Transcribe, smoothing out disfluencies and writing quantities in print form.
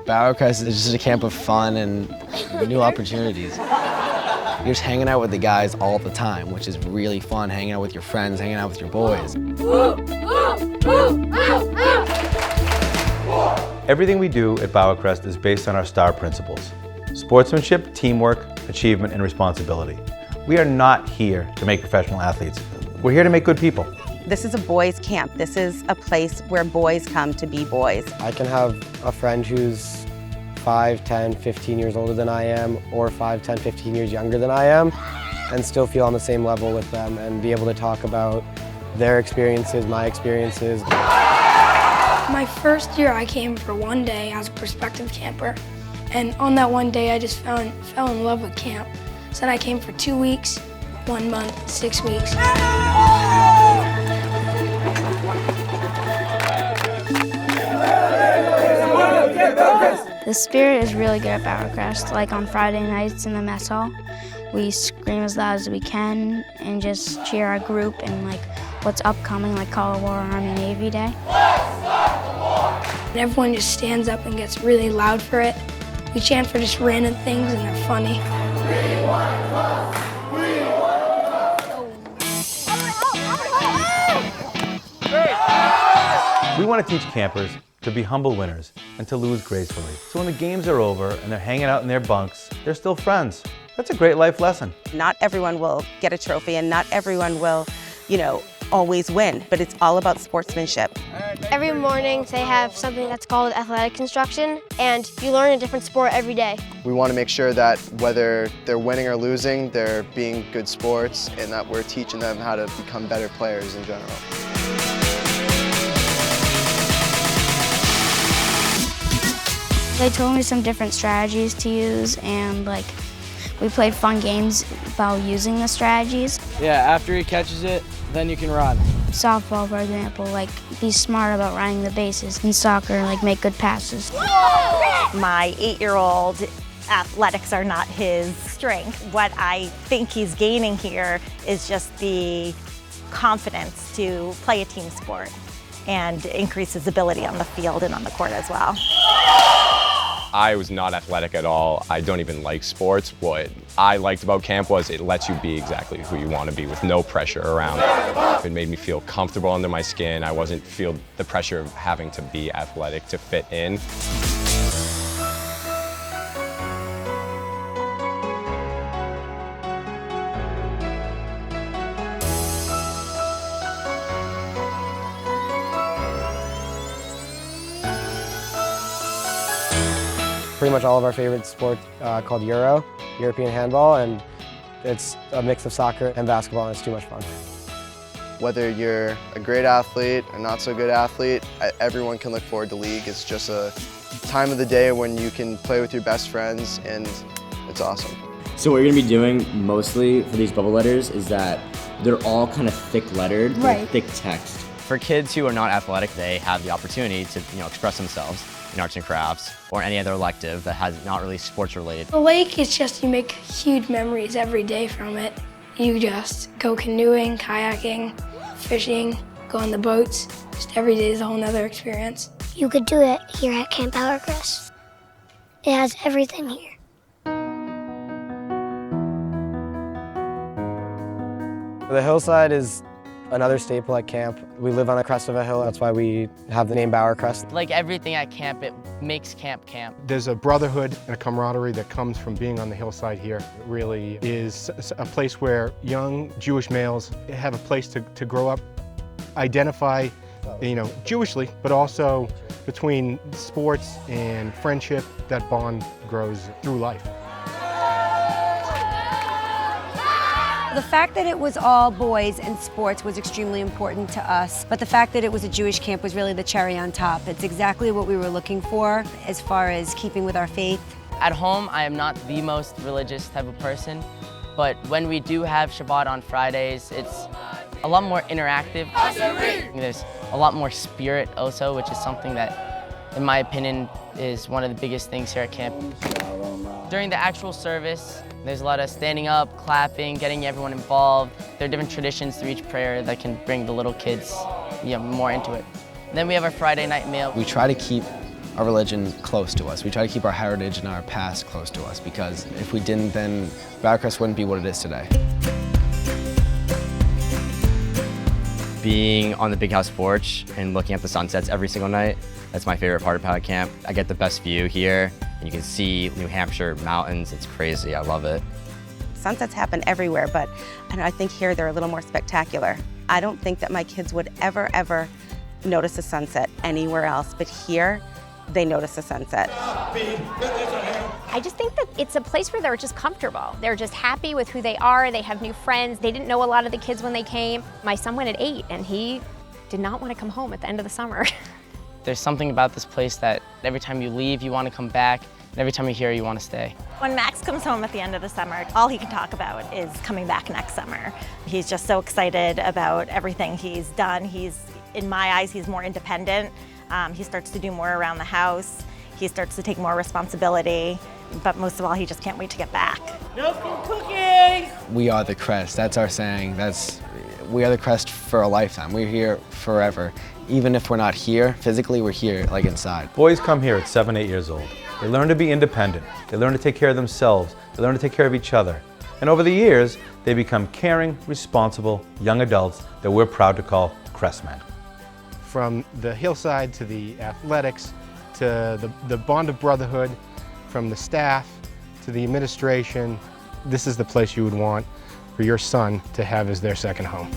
Bauercrest is just a camp of fun and new opportunities. You're just hanging out with the guys all the time, which is really fun, hanging out with your friends, hanging out with your boys. Everything we do at Bauercrest is based on our STAR principles: sportsmanship, teamwork, achievement, and responsibility. We are not here to make professional athletes. We're here to make good people. This is a boys' camp. This is a place where boys come to be boys. I can have a friend who's 5, 10, 15 years older than I am, or 5, 10, 15 years younger than I am, and still feel on the same level with them and be able to talk about their experiences, my experiences. My first year I came for one day as a prospective camper, and on that one day I just fell in love with camp. So then I came for 2 weeks, 1 month, 6 weeks. The spirit is really good at Bauercrest. Like on Friday nights in the mess hall, we scream as loud as we can and just cheer our group and like what's upcoming, like Call of War, Army, Navy Day. And everyone just stands up and gets really loud for it. We chant for just random things and they're funny. We want to teach campers to be humble winners and to lose gracefully. So when the games are over and they're hanging out in their bunks, they're still friends. That's a great life lesson. Not everyone will get a trophy and not everyone will, always win, but it's all about sportsmanship. Every morning they have something that's called athletic instruction, and you learn a different sport every day. We want to make sure that whether they're winning or losing, they're being good sports and that we're teaching them how to become better players in general. They told me some different strategies to use, and we played fun games while using the strategies. Yeah, after he catches it, then you can run. Softball, for example, be smart about running the bases. In soccer, make good passes. My 8-year-old, athletics are not his strength. What I think he's gaining here is just the confidence to play a team sport and increase his ability on the field and on the court as well. I was not athletic at all. I don't even like sports. What I liked about camp was it lets you be exactly who you want to be with no pressure around. It made me feel comfortable under my skin. I wasn't feel the pressure of having to be athletic to fit in. Pretty much all of our favorite sport called European handball, and it's a mix of soccer and basketball, and it's too much fun. Whether you're a great athlete, a not so good athlete, everyone can look forward to league. It's just a time of the day when you can play with your best friends, and it's awesome. So what you're going to be doing mostly for these bubble letters is that they're all kind of thick lettered, like thick text. For kids who are not athletic, they have the opportunity to express themselves in arts and crafts or any other elective that has not really sports related. The lake is just, you make huge memories every day from it. You just go canoeing, kayaking, fishing, go on the boats. Just every day is a whole nother experience. You could do it here at Camp Bauercrest. It has everything here. The hillside is another staple at camp. We live on the crest of a hill, that's why we have the name Bauercrest. Like everything at camp, it makes camp camp. There's a brotherhood and a camaraderie that comes from being on the hillside here. It really is a place where young Jewish males have a place to grow up, identify, Jewishly, but also between sports and friendship, that bond grows through life. The fact that it was all boys and sports was extremely important to us, but the fact that it was a Jewish camp was really the cherry on top. It's exactly what we were looking for as far as keeping with our faith. At home, I am not the most religious type of person, but when we do have Shabbat on Fridays, it's a lot more interactive. There's a lot more spirit also, which is something that, in my opinion, is one of the biggest things here at camp. During the actual service, there's a lot of standing up, clapping, getting everyone involved. There are different traditions through each prayer that can bring the little kids more into it. And then we have our Friday night meal. We try to keep our religion close to us. We try to keep our heritage and our past close to us, because if we didn't, then Bauercrest wouldn't be what it is today. Being on the big house porch and looking at the sunsets every single night, that's my favorite part about camp. I get the best view here, and you can see New Hampshire mountains. It's crazy, I love it. Sunsets happen everywhere, but I think here they're a little more spectacular. I don't think that my kids would ever notice a sunset anywhere else, but here they notice a sunset. I just think that it's a place where they're just comfortable. They're just happy with who they are. They have new friends. They didn't know a lot of the kids when they came. My son went at 8 and he did not want to come home at the end of the summer. There's something about this place that every time you leave, you want to come back, and every time you're here, you want to stay. When Max comes home at the end of the summer, all he can talk about is coming back next summer. He's just so excited about everything he's done. In my eyes, he's more independent. He starts to do more around the house. He starts to take more responsibility, but most of all, he just can't wait to get back. No cookies! We are the Crest, that's our saying. We are the Crest for a lifetime. We're here forever. Even if we're not here, physically, we're here, like inside. Boys come here at 7, 8 years old. They learn to be independent. They learn to take care of themselves. They learn to take care of each other. And over the years, they become caring, responsible, young adults that we're proud to call Crestmen. From the hillside to the athletics, to the bond of brotherhood, from the staff to the administration, this is the place you would want for your son to have as their second home.